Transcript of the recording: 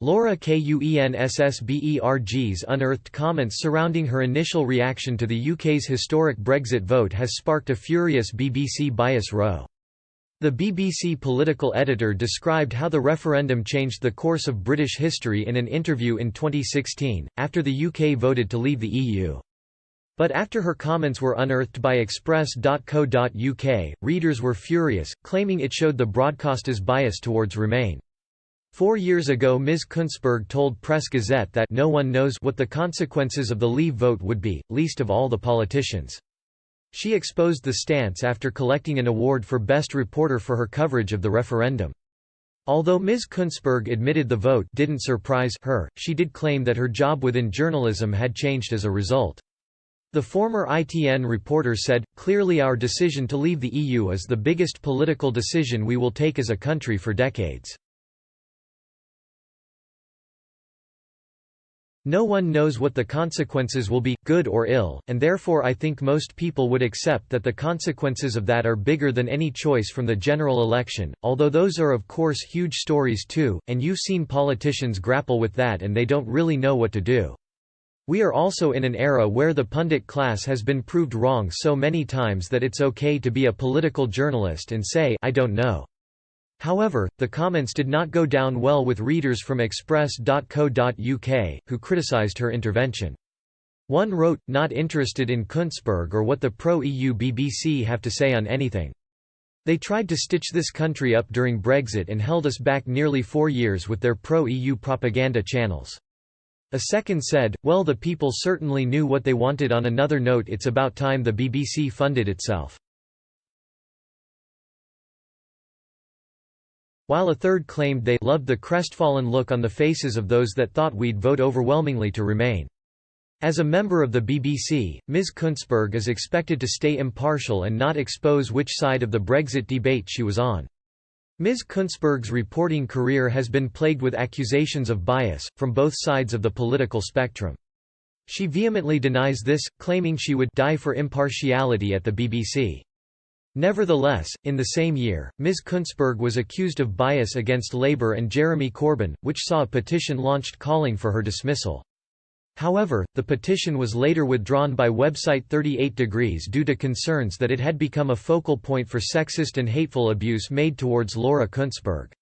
Laura Kuenssberg's unearthed comments surrounding her initial reaction to the UK's historic Brexit vote has sparked a furious BBC bias row. The BBC political editor described how the referendum changed the course of British history in an interview in 2016, after the UK voted to leave the EU. But after her comments were unearthed by express.co.uk, readers were furious, claiming it showed the broadcaster's bias towards Remain. 4 years ago Ms. Kuenssberg told Press Gazette that no one knows what the consequences of the Leave vote would be, least of all the politicians. She exposed the stance after collecting an award for Best Reporter for her coverage of the referendum. Although Ms. Kuenssberg admitted the vote didn't surprise her, she did claim that her job within journalism had changed as a result. The former ITN reporter said, "Clearly our decision to leave the EU is the biggest political decision we will take as a country for decades. No one knows what the consequences will be, good or ill, and therefore I think most people would accept that the consequences of that are bigger than any choice from the general election, although those are of course huge stories too, and you've seen politicians grapple with that and they don't really know what to do. We are also in an era where the pundit class has been proved wrong so many times that it's okay to be a political journalist and say, I don't know." However, the comments did not go down well with readers from express.co.uk, who criticised her intervention. One wrote, "Not interested in Kuenssberg or what the pro-EU BBC have to say on anything. They tried to stitch this country up during Brexit and held us back nearly 4 years with their pro-EU propaganda channels." A second said, "Well, the people certainly knew what they wanted. On another note, it's about time the BBC funded itself." While a third claimed they loved the crestfallen look on the faces of those that thought we'd vote overwhelmingly to remain. As a member of the BBC, Ms. Kuenssberg is expected to stay impartial and not expose which side of the Brexit debate she was on. Ms. Kuenssberg's reporting career has been plagued with accusations of bias, from both sides of the political spectrum. She vehemently denies this, claiming she would die for impartiality at the BBC. Nevertheless, in the same year, Ms. Kuenssberg was accused of bias against Labour and Jeremy Corbyn, which saw a petition launched calling for her dismissal. However, the petition was later withdrawn by website 38 Degrees due to concerns that it had become a focal point for sexist and hateful abuse made towards Laura Kuenssberg.